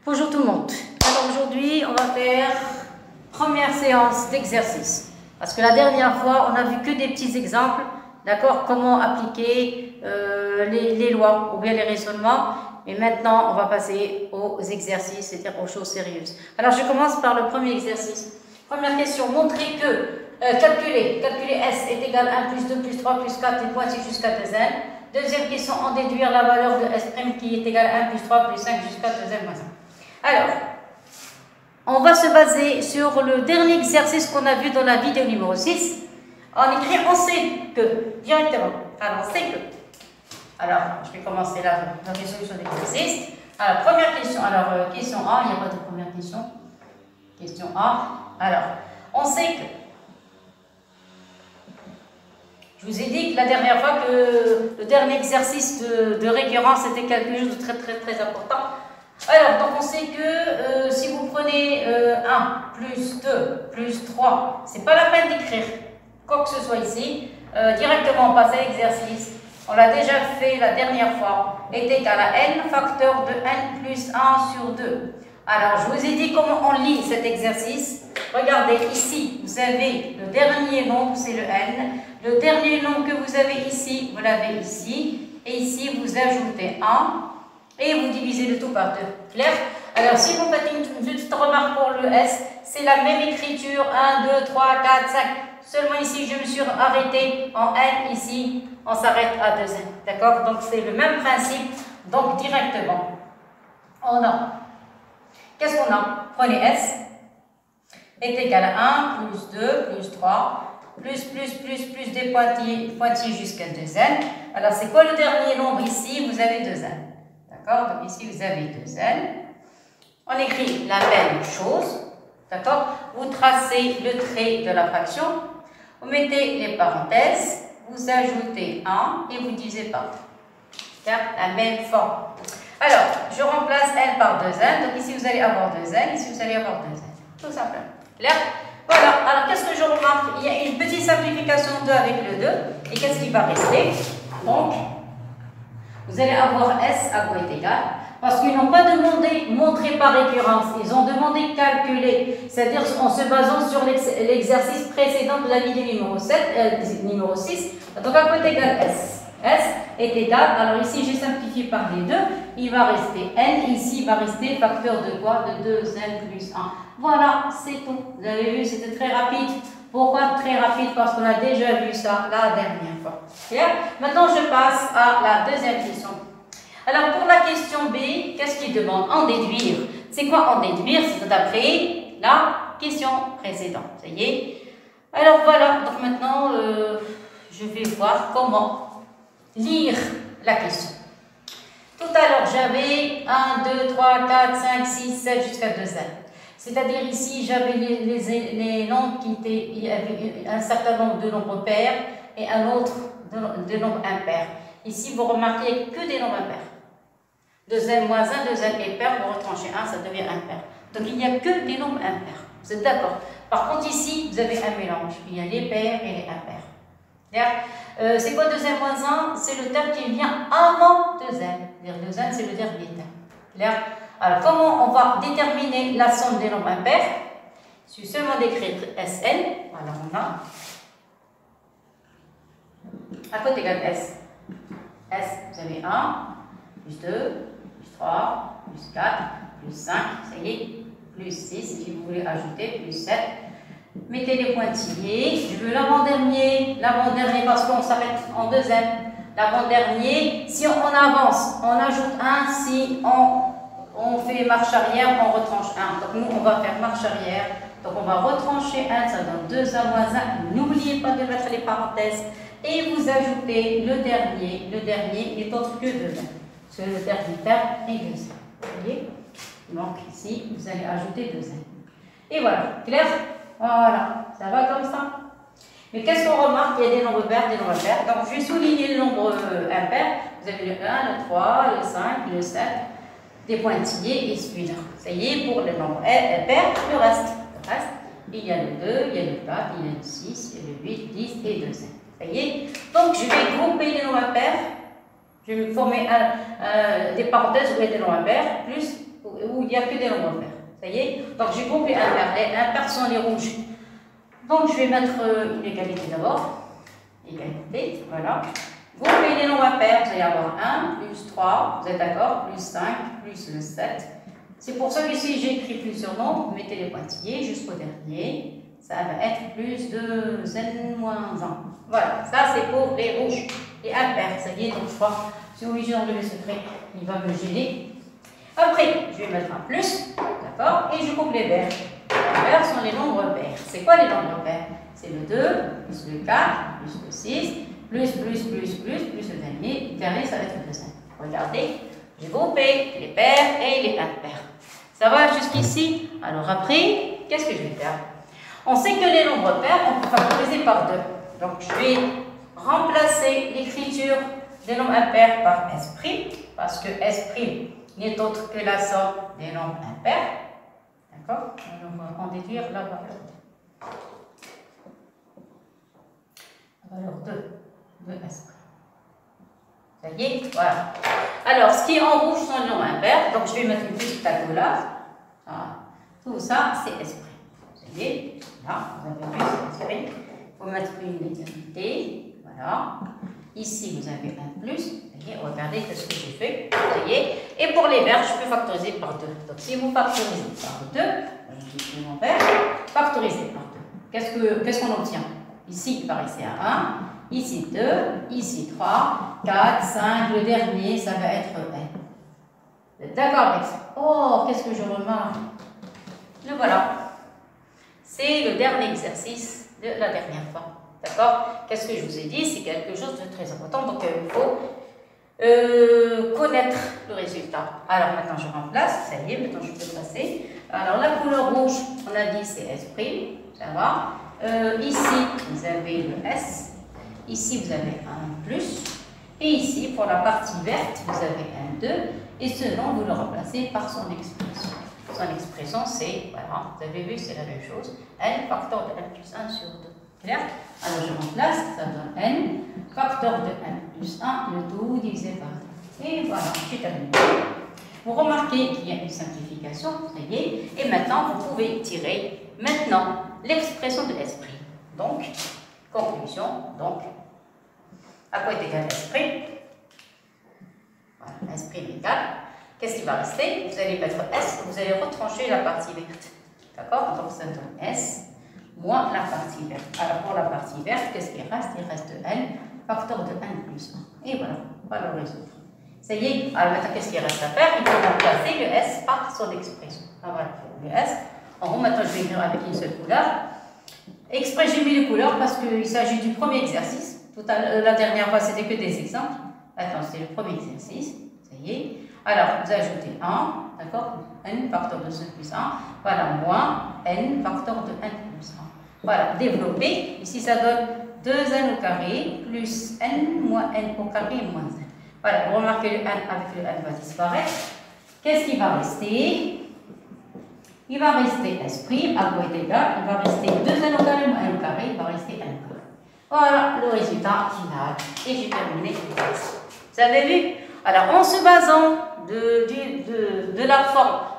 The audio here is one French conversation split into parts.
Bonjour tout le monde. Alors aujourd'hui, on va faire première séance d'exercice. Parce que la dernière fois, on a vu que des petits exemples, d'accord, comment appliquer les lois ou bien les raisonnements. Et maintenant, on va passer aux exercices, c'est-à-dire aux choses sérieuses. Alors je commence par le premier exercice. Première question, montrer que calculer S est égal à 1 plus 2 plus 3 plus 4 et pointer jusqu'à 2n. Deuxième question, en déduire la valeur de S' qui est égale à 1 plus 3 plus 5 jusqu'à 2n moins 1. Alors, on va se baser sur le dernier exercice qu'on a vu dans la vidéo numéro 6. On écrit, on sait que, directement. Alors, on sait que. Alors, je vais commencer la résolution d'exercice. Alors, première question. Alors, question A, il n'y a pas de première question. Question A. Alors, on sait que. Je vous ai dit que la dernière fois que le dernier exercice de récurrence était quelque chose de très important. Alors, donc on sait que si vous prenez 1 plus 2 plus 3, c'est pas la peine d'écrire quoi que ce soit ici. Directement, on passe à l'exercice. On l'a déjà fait la dernière fois. Est égal à n facteur de n plus 1 sur 2. Alors, je vous ai dit comment on lit cet exercice. Regardez, ici, vous avez le dernier nombre, c'est le n. Le dernier nombre que vous avez ici, vous l'avez ici. Et ici, vous ajoutez 1. Et vous divisez le tout par 2. Clair? Alors, si vous faites une petite remarque pour le S, c'est la même écriture. 1, 2, 3, 4, 5. Seulement ici, je me suis arrêté en N. Ici, on s'arrête à 2N. D'accord? Donc, c'est le même principe. Donc, directement, on a. Qu'est-ce qu'on a? Prenez S. Est égal à 1, plus 2, plus 3, plus des pointillés jusqu'à 2N. Alors, c'est quoi le dernier nombre ici? Vous avez 2N. D'accord? Donc ici, vous avez 2n. On écrit la même chose. D'accord? Vous tracez le trait de la fraction. Vous mettez les parenthèses. Vous ajoutez 1 et vous divisez par 2. La même forme. Alors, je remplace n par 2n. Donc ici, vous allez avoir 2n. Ici, vous allez avoir 2n. Tout simplement. Clair? Voilà. Alors, qu'est-ce que je remarque? Il y a une petite simplification 2 avec le 2. Et qu'est-ce qui va rester? Donc, vous allez avoir S à quoi est égal, parce qu'ils n'ont pas demandé montrer par récurrence, ils ont demandé calculer, c'est-à-dire en se basant sur l'exercice précédent de la vidéo numéro 6. Donc à quoi est égal S? S est égal, alors ici j'ai simplifié par les deux, il va rester N, ici il va rester facteur de quoi? De 2N plus 1. Voilà, c'est tout. Vous avez vu, c'était très rapide. Pourquoi très rapide? Parce qu'on a déjà vu ça la dernière fois. Bien. Maintenant, je passe à la deuxième question. Alors, pour la question B, qu'est-ce qu'il demande? En déduire. C'est quoi en déduire? C'est d'après la question précédente. Ça y est. Alors, voilà. Donc, maintenant, je vais voir comment lire la question. Tout à l'heure, j'avais 1, 2, 3, 4, 5, 6, 7 jusqu'à 2n. C'est-à-dire ici, j'avais les nombres qui étaient, il y avait un certain nombre de nombres pairs et un autre de nombres impairs. Ici, vous remarquez que des nombres impairs. 2n moins 1, 2n est pair, vous retranchez 1, ça devient impair. Donc, il n'y a que des nombres impairs. Vous êtes d'accord? Par contre, ici, vous avez un mélange. Il y a les pairs et les impairs. C'est quoi 2n moins 1? C'est le terme qui vient avant 2n. 2n, c'est le dernier terme. Clair? Alors, comment on va déterminer la somme des nombres impairs? Il suffit seulement d'écrire Sn. Voilà, on a. À quoi est égal S? S, vous avez 1, plus 2, plus 3, plus 4, plus 5, ça y est, plus 6, si vous voulez ajouter, plus 7. Mettez les pointillés. Je veux l'avant-dernier parce qu'on s'arrête en 2n. L'avant-dernier, si on avance, on ajoute 1, si on fait marche arrière, on retranche 1. Donc nous, on va faire marche arrière. Donc on va retrancher 1, ça donne 2a moins 1. N'oubliez pas de mettre les parenthèses. Et vous ajoutez le dernier n'est autre que 2n. Parce que le dernier terme est 2n. Vous voyez? Donc ici, vous allez ajouter 2n. Et voilà. Clair? Voilà. Ça va comme ça? Mais qu'est-ce qu'on remarque? Il y a des nombres pairs, des nombres impairs. Donc je vais souligner le nombre impair. Vous avez le 1, le 3, le 5, le 7. Des pointillés et celui-là. Ça y est, pour le nombre impair, le reste. Il y a le 2, il y a le 4, il y a le 6, il y a le 8, 10 et 2n. Ça y est. Donc, je vais grouper les nombres impairs. Je vais me former des parenthèses où il y a des nombres impairs, plus où il n'y a que des nombres pairs. Ça y est? Donc j'ai compris impair. Les impairs sont les rouges. Donc je vais mettre une égalité d'abord. Égalité, voilà. Vous payez les nombres impairs, vous allez avoir 1, plus 3, vous êtes d'accord, plus 5, plus le 7. C'est pour ça qu'ici j'ai écrit plusieurs nombres, vous mettez les pointillés jusqu'au dernier. Ça va être plus de n-1. Voilà, ça c'est pour les rouges, les impairs. Ça y est, donc je crois, je suis obligé d'enlever ce trait, il va me gêner. Après, je vais mettre un plus, d'accord, et je coupe les verts. Les verts sont les nombres pairs. C'est quoi les nombres pairs? C'est le 2, plus le 4, plus le 6, plus le dernier. Le dernier, ça va être le 5. Regardez, j'ai groupé les pairs et les impairs. Ça va jusqu'ici? Alors après, qu'est-ce que je vais faire? On sait que les nombres pairs, on peut factoriser par 2. Donc je vais remplacer l'écriture des nombres impairs par S', parce que S' n'est autre que la somme des nombres impairs. D'accord? Alors on va en déduire la valeur 2. La valeur 2 de S'. Ça y est? Voilà. Alors, ce qui est en rouge sont les nombres impairs. Donc, je vais mettre une petite tableau là. Voilà. Tout ça, c'est S'. Ça y est? Là, vous avez vu, c'est S'. Il faut mettre une égalité. Voilà. Ici, vous avez un plus. Vous voyez, regardez ce que j'ai fait. Vous voyez. Et pour les verts, je peux factoriser par 2. Donc, si vous factorisez par 2, je vais mon vert, factoriser par 2. Qu'est-ce qu'on obtient? Ici, il va rester à 1. Ici 2, ici 3, 4, 5, le dernier, ça va être N. Vous êtes d'accord avec ça? Oh, qu'est-ce que je remarque? Le voilà. C'est le dernier exercice de la dernière fois. D'accord? Qu'est-ce que je vous ai dit? C'est quelque chose de très important. Donc, il faut connaître le résultat. Alors, maintenant, je remplace. Ça y est, maintenant, je peux passer. Alors, la couleur rouge, on a dit, c'est S'. Ça va? Ici, vous avez le S. Ici, vous avez un plus. Et ici, pour la partie verte, vous avez un 2. Et ce nom, vous le remplacez par son expression. Son expression, c'est, voilà, vous avez vu, c'est la même chose. N facteur de N plus 1 sur 2. Clair? Alors, je remplace, ça donne N facteur de N plus 1, le tout divisé par 2. Et voilà, j'ai terminé. Vous remarquez qu'il y a une simplification, ça y est. Et maintenant, vous pouvez tirer maintenant l'expression de S'. Donc, conclusion, donc, à quoi est égal S'? Voilà, S' égal. Qu'est-ce qui va rester? Vous allez mettre S, vous allez retrancher la partie verte. D'accord? Donc, ça donne S moins la partie verte. Alors, pour la partie verte, qu'est-ce qui reste? Il reste N, facteur de N plus 1. Et voilà, on va le résoudre. Ça y est. Alors, maintenant, qu'est-ce qu'il reste à faire? Il faut remplacer le S par son expression. Alors, voilà, le S. En gros, maintenant, je vais écrire avec une seule couleur. Exprès, j'ai mis les couleurs parce qu'il s'agit du premier exercice. La dernière fois, c'était que des exemples. Attends, c'est le premier exercice. Ça y est. Alors, vous ajoutez 1, d'accord? N facteur de 5 plus 1. Voilà, moins N facteur de N plus 1. Voilà, développer. Ici, ça donne 2N au carré plus N moins N au carré moins N. Voilà, vous remarquez le N avec le N va disparaître. Qu'est-ce qui va rester? Il va rester S', à quoi est égal? Il va rester 2N au carré moins N au carré, il va rester N au carré. Voilà le résultat final. Et j'ai terminé l'exercice. Vous avez vu? Alors, en se basant de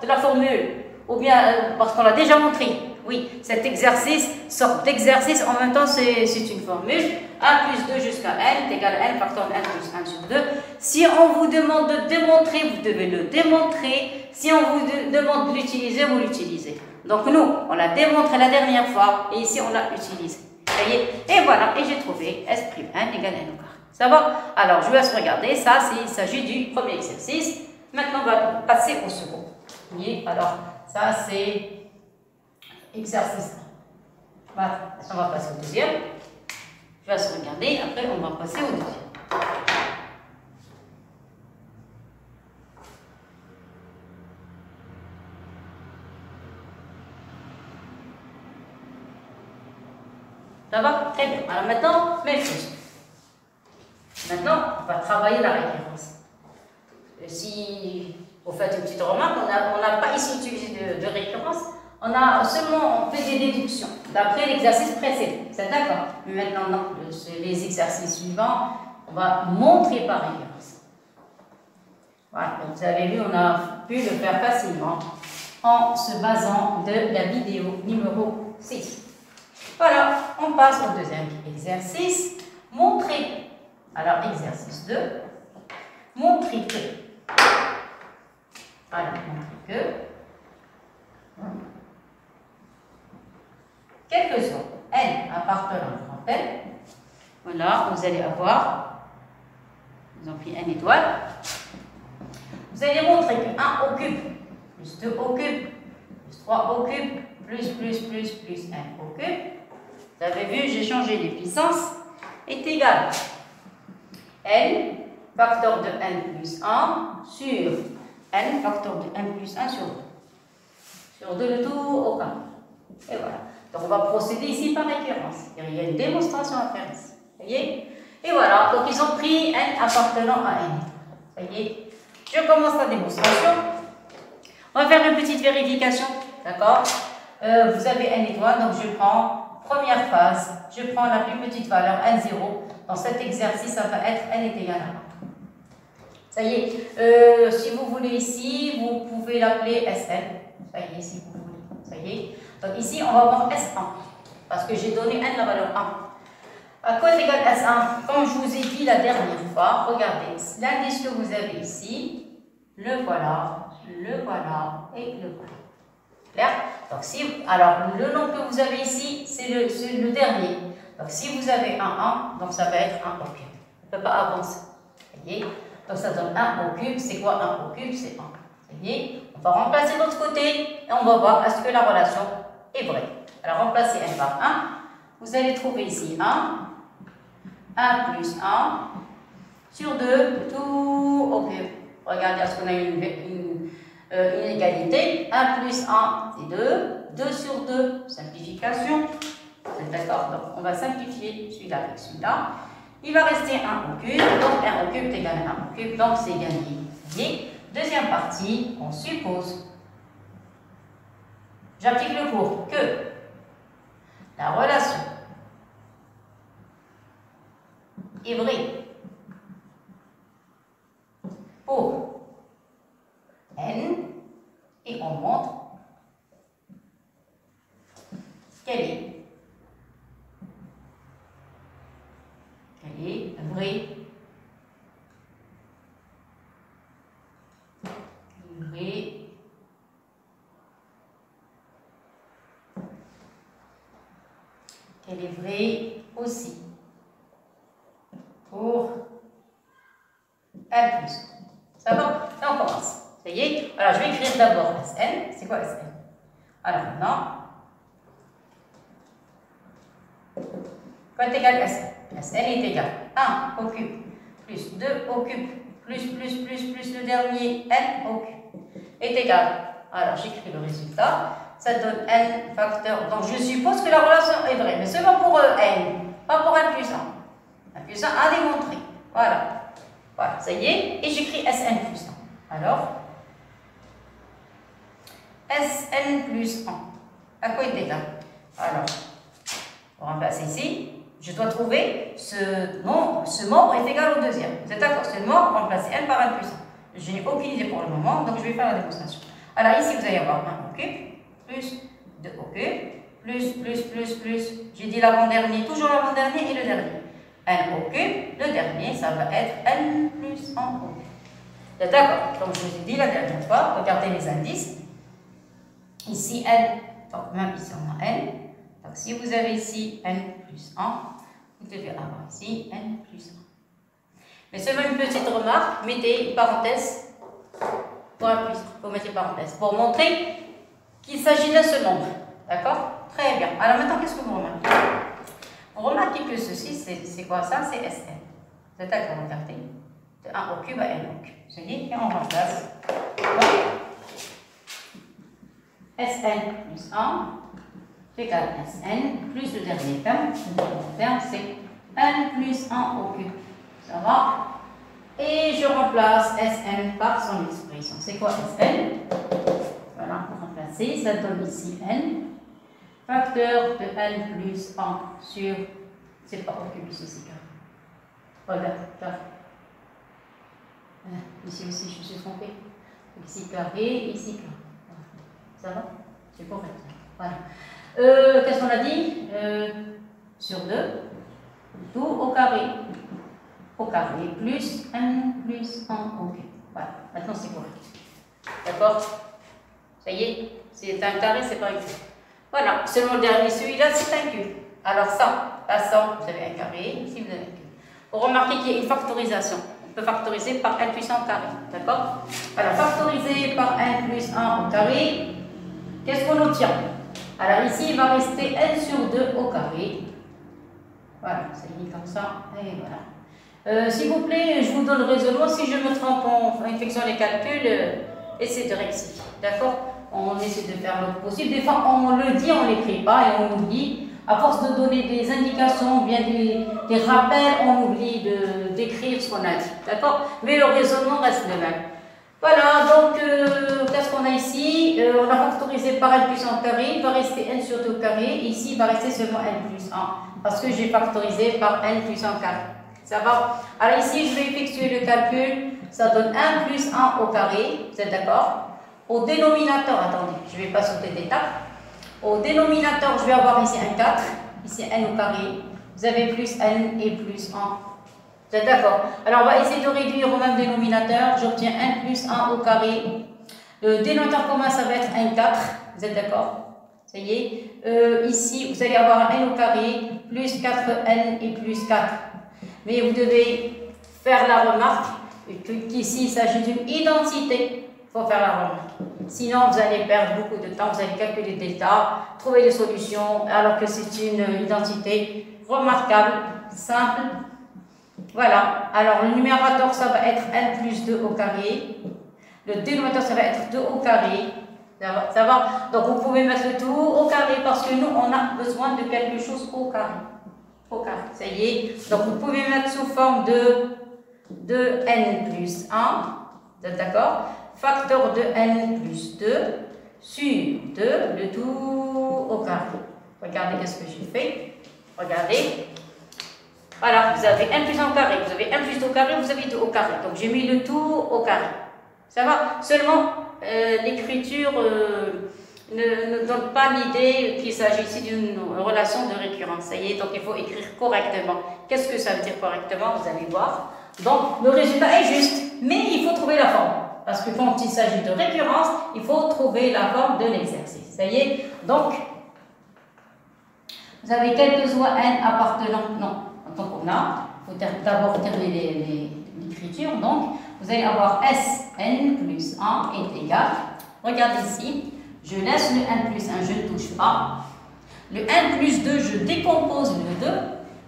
la formule, ou bien, parce qu'on l'a déjà montré, oui, cet exercice, sorte d'exercice, en même temps, c'est une formule. 1 plus 2 jusqu'à N est égal à N facteur de N plus 1 sur 2. Si on vous demande de démontrer, vous devez le démontrer. Si on vous demande de l'utiliser, vous l'utilisez. Donc, nous, on l'a démontré la dernière fois, et ici, on l'a utilisé. Et voilà, et j'ai trouvé S' N égale N au carré. Ça va? Alors, je vous laisse regarder. Ça, il s'agit du premier exercice. Maintenant, on va passer au second. Oui, alors, ça, c'est exercice 1. Voilà, on va passer au deuxième. Je vais se regarder. Après, on va passer au deuxième. Ça va? Très bien. Alors maintenant, même chose. Maintenant, on va travailler la référence. Si vous faites une petite remarque, on n'a pas ici utilisé de référence, on a seulement fait des déductions d'après l'exercice précédent. C'est d'accord? Mais maintenant, non. Les exercices suivants, on va montrer par référence. Voilà, donc vous avez vu, on a pu le faire facilement en se basant de la vidéo numéro 6. Voilà, on passe au deuxième exercice. Montrer, alors exercice 2, montrer que, alors montrer que, quel que soit n appartenant à n, voilà, vous allez avoir, ils ont pris n étoile, vous allez montrer que 1 au cube, plus 2 au cube, plus 3 au cube, plus n au cube, vous avez vu, j'ai changé les puissances, est égal n facteur de n plus 1 sur n facteur de n plus 1 sur 2. Sur 2 le tout au carré. Et voilà. Donc on va procéder ici par récurrence. Il y a une démonstration à faire ici. Vous voyez? Et voilà. Donc ils ont pris n appartenant à n. Vous voyez? Je commence la démonstration. On va faire une petite vérification. D'accord? Vous avez n étoile, donc je prends première phase, je prends la plus petite valeur, n0. Dans cet exercice, ça va être n est égal à 1. Ça y est, si vous voulez ici, vous pouvez l'appeler Sn. Ça y est, si vous voulez. Ça y est. Donc ici, on va avoir S1. Parce que j'ai donné n la valeur 1. À quoi est égal S1? Comme je vous ai dit la dernière fois, regardez, l'indice que vous avez ici, le voilà et le voilà. Clair? Donc si, alors le nombre que vous avez ici, c'est le dernier. Donc si vous avez un 1, donc ça va être 1 au cube. On ne peut pas avancer. Vous voyez? Donc ça donne 1 au cube. C'est quoi 1 au cube? C'est 1. Vous voyez? On va remplacer de l'autre côté et on va voir est-ce que la relation est vraie. Alors remplacez n par 1. Vous allez trouver ici 1 plus 1 sur 2, tout au cube. Regardez, est-ce qu'on a une égalité? 1 plus 1, c'est 2. 2 sur 2, simplification. Vous êtes d'accord? Donc, on va simplifier celui-là avec celui-là. Il va rester 1 au cube. Donc, 1 au cube est égal à 1 au cube. Donc, c'est gagné. Voyez? Deuxième partie, on suppose. J'applique le cours que la relation est vraie pour n et on montre qu'elle est vraie qu'elle est vraie aussi pour n plus 1. Ça va? Là, on commence. Ça y est? Alors, je vais écrire d'abord Sn. C'est quoi Sn? Alors, maintenant, quoi est égal à Sn? Sn est égal à 1 au cube plus 2 au cube plus le dernier n au cube est égal. Alors, j'écris le résultat. Ça donne n facteur. Donc, je suppose que la relation est vraie, mais seulement pour n, pas pour n plus 1. n plus 1 à démontrer. Voilà. Voilà, ça y est. Et j'écris Sn plus 1. Alors, Sn plus 1. À quoi est égal? Alors, on remplace ici. Je dois trouver ce membre est égal au deuxième. Vous êtes d'accord? Ce membre, remplacer n par n plus 1. Je n'ai aucune idée pour le moment, donc je vais faire la démonstration. Alors ici, vous allez avoir 1 au cube, plus 2 au cube, plus. J'ai dit l'avant-dernier, toujours l'avant-dernier et le dernier. n au cube, le dernier, ça va être n plus 1 au cube. Vous êtes d'accord? Comme je vous ai dit la dernière fois, regardez les indices. Ici, n, donc même ici on a n. Donc si vous avez ici n plus 1, vous devez avoir ici n plus 1. Mais seulement une petite remarque, mettez une parenthèse pour un plus. Vous mettez parenthèse pour montrer qu'il s'agit d'un seul nombre. D'accord? Très bien. Alors maintenant, qu'est-ce que vous remarquez? Vous remarquez que ceci, c'est quoi ça? C'est Sn. Vous êtes d'accord? Regardez. De 1 au cube à n au cube. C'est dit, et on remplace. Sn plus 1 égale Sn plus le dernier terme. Le dernier terme, c'est n plus 1 au cube. Ça va? Et je remplace Sn par son expression. C'est quoi Sn? Voilà, pour remplacer, ça donne ici n. Facteur de n plus 1 sur... C'est pas au cube ici, c'est carré. Regarde, là. Ici aussi, je me suis trompée. Ici carré, ici carré. Ça va? C'est correct. Voilà. Qu'est-ce qu'on a dit? Sur 2, tout au carré. Au carré, plus 1 plus 1 au cube. Voilà, maintenant c'est correct. D'accord? Ça y est, c'est un carré, c'est pas un cube. Voilà, seulement le dernier, celui-là, c'est un cube. Alors 100, à 100, vous avez un carré, ici vous avez un cube. Vous remarquez qu'il y a une factorisation. On peut factoriser par 1 plus 1 au carré. D'accord? Alors, factoriser par 1 plus 1 au carré, qu'est-ce qu'on obtient? Alors ici, il va rester n sur 2 au carré. Voilà, c'est mis comme ça, et voilà. S'il vous plaît, je vous donne le raisonnement. Si je me trompe en effectuant les calculs, essayez de rectifier. D'accord? On essaie de faire le possible. Des fois, on le dit, on ne l'écrit pas et on oublie. À force de donner des indications, bien des rappels, on oublie d'écrire ce qu'on a dit. D'accord? Mais le raisonnement reste le même. Voilà, donc, qu'est-ce qu'on a ici? On a factorisé par n plus 1 carré, il va rester n sur 2 carré. Ici, il va rester seulement n plus 1, parce que j'ai factorisé par n plus 1 carré. Ça va? Alors ici, je vais effectuer le calcul. Ça donne 1 plus 1 au carré, vous êtes d'accord? Au dénominateur, attendez, je ne vais pas sauter d'étape. Au dénominateur, je vais avoir ici un 4, ici n au carré. Vous avez plus n et plus 1. Vous êtes d'accord? Alors, on va essayer de réduire au même dénominateur. J'obtiens 1 plus 1 au carré. Le dénominateur commun, ça va être un 4. Vous êtes d'accord? Ça y est. Ici, vous allez avoir n au carré, plus 4n et plus 4. Mais vous devez faire la remarque qu'ici, il s'agit d'une identité. Il faut faire la remarque. Sinon, vous allez perdre beaucoup de temps. Vous allez calculer le delta, trouver des solutions, alors que c'est une identité remarquable, simple. Voilà, alors le numérateur, ça va être n plus 2 au carré. Le dénominateur, ça va être 2 au carré. Ça va? Donc, vous pouvez mettre le tout au carré parce que nous, on a besoin de quelque chose au carré. Au carré, ça y est. Donc, vous pouvez mettre sous forme de n plus 1. Vous êtes d'accord? Facteur de n plus 2 sur 2, le tout au carré. Regardez qu'est-ce que j'ai fait. Regardez. Voilà, vous avez 1 plus 1 au carré, vous avez 1 plus 2 au carré, vous avez 2 au carré. Donc j'ai mis le tout au carré. Ça va? Seulement, l'écriture ne donne pas l'idée qu'il s'agit ici d'une relation de récurrence. Ça y est, donc il faut écrire correctement. Qu'est-ce que ça veut dire correctement? Vous allez voir. Donc le résultat est juste, mais il faut trouver la forme. Parce que quand il s'agit de récurrence, il faut trouver la forme de l'exercice. Ça y est? Donc, vous avez quel que soit n appartenant. Non. Donc on a, il faut d'abord terminer l'écriture. Donc, vous allez avoir Sn plus 1 est égal. Regardez ici, je laisse le 1 plus 1, je ne touche pas. Le 1 plus 2, je décompose le 2.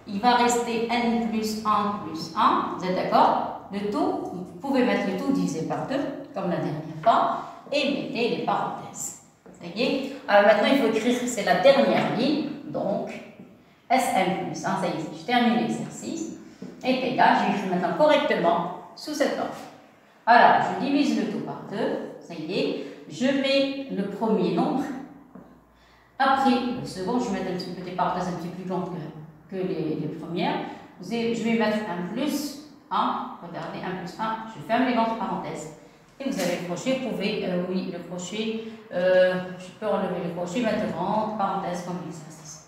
Il va rester n plus 1 plus 1. Vous êtes d'accord? Le tout, vous pouvez mettre le tout divisé par 2, comme la dernière fois, et mettez les parenthèses. Ça y est? Alors maintenant, il faut écrire, c'est la dernière ligne. Donc, Sn plus 1, ça y est, je termine l'exercice, est égal, j'écris maintenant correctement sous cette forme. Alors, je divise le tout par 2, ça y est, je mets le premier nombre, après le second, je vais mettre un petit peu des parenthèses un petit peu plus longues que les premières, je vais mettre un plus 1, regardez, 1 plus 1, je ferme les grandes parenthèses, et vous avez le crochet, vous pouvez, oui, le crochet, je peux relever le crochet, mettre de grandes parenthèses comme l'exercice.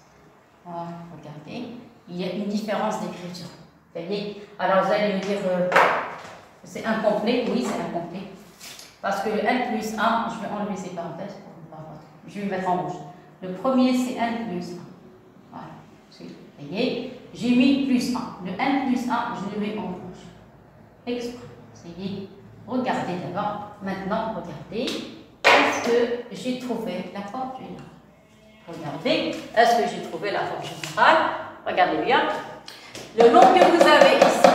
Voilà, regardez, il y a une différence d'écriture. Vous voyez? Alors vous allez me dire, c'est incomplet. Oui, c'est incomplet. Parce que le n plus 1, je vais enlever ces parenthèses pour ne pas voir. Je vais mettre en rouge. Le premier, c'est n plus 1. Voilà. Vous voyez? J'ai mis plus 1. Le n plus 1, je le mets en rouge. Exprès. Ça y est. Regardez d'abord. Maintenant, regardez. Est-ce que j'ai trouvé la forme générale? Regardez, est-ce que j'ai trouvé la forme générale? Regardez bien. Le nom que vous avez ici,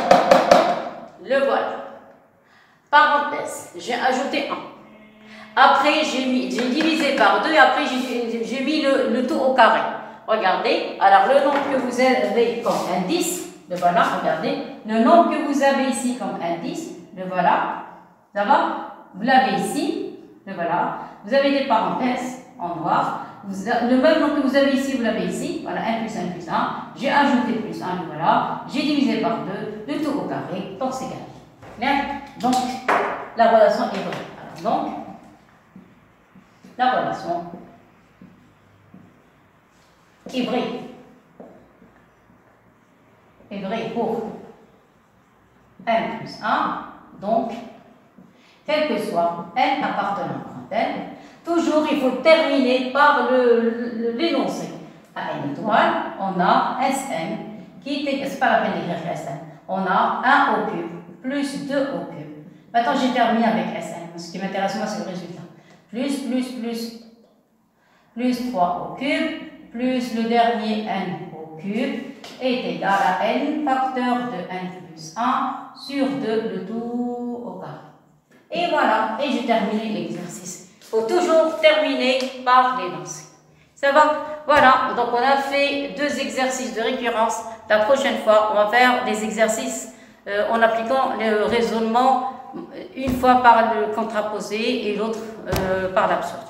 le voilà. Parenthèse, j'ai ajouté 1. Après, j'ai divisé par 2 et après, j'ai mis le tout au carré. Regardez, alors le nombre que vous avez comme indice, le voilà, regardez. Le nombre que vous avez ici comme indice, le voilà. Ça va? Vous l'avez ici, le voilà. Vous avez des parenthèses en noir. Le même nombre que vous avez ici, vous l'avez ici. Voilà, 1 plus 1 plus 1. J'ai ajouté plus 1, voilà. J'ai divisé par 2, le tout au carré, donc c'est gagné. Bien. Donc, la relation est vraie. Alors, donc, la relation est vraie. Est vraie pour n plus 1. Donc, quel que soit n appartenant à n, toujours il faut terminer par l'énoncé. À n étoile, on a Sn qui est, c'est pas la peine d'écrire Sn, on a 1 au cube plus 2 au cube. Maintenant j'ai terminé avec Sn, ce qui m'intéresse moi c'est le résultat. Plus 3 au cube, plus le dernier n au cube est égal à n facteur de n plus 1 sur 2 le tout au carré. Et voilà, et j'ai terminé l'exercice. Il faut toujours terminer par l'énoncé. Ça va? Voilà, donc on a fait 2 exercices de récurrence. La prochaine fois, on va faire des exercices en appliquant le raisonnement une fois par le contraposé et l'autre par l'absurde.